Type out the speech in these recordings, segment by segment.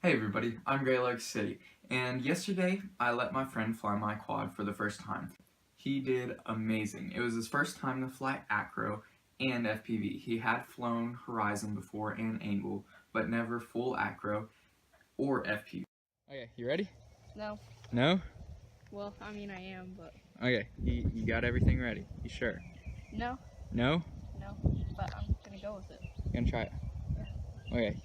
Hey everybody, I'm Gray Lake City, and yesterday I let my friend fly my quad for the first time. He did amazing. It was his first time to fly acro and FPV. He had flown Horizon before and Angle, but never full acro or FPV. Okay, you ready? No. No? Well, I mean I am, but... Okay, you got everything ready? You sure? No. No? No, but I'm gonna go with it. You gonna try it? Yeah. Okay.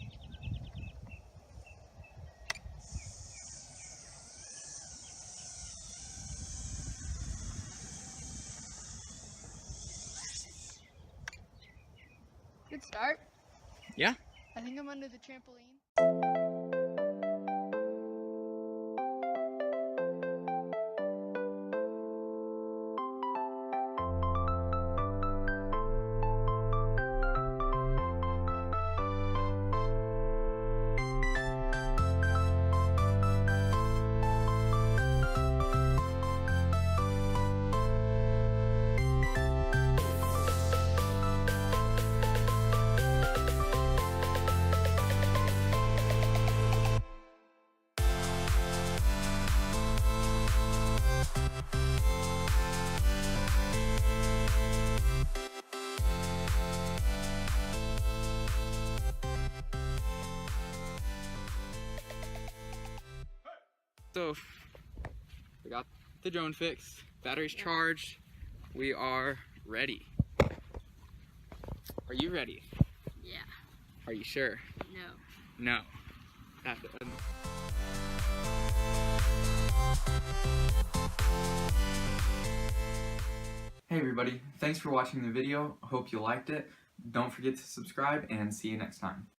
Good start. Yeah? I think I'm under the trampoline. So, we got the drone fixed, battery's charged, we are ready. Are you ready? Yeah. Are you sure? No. No. Hey everybody, thanks for watching the video. Hope you liked it. Don't forget to subscribe and see you next time.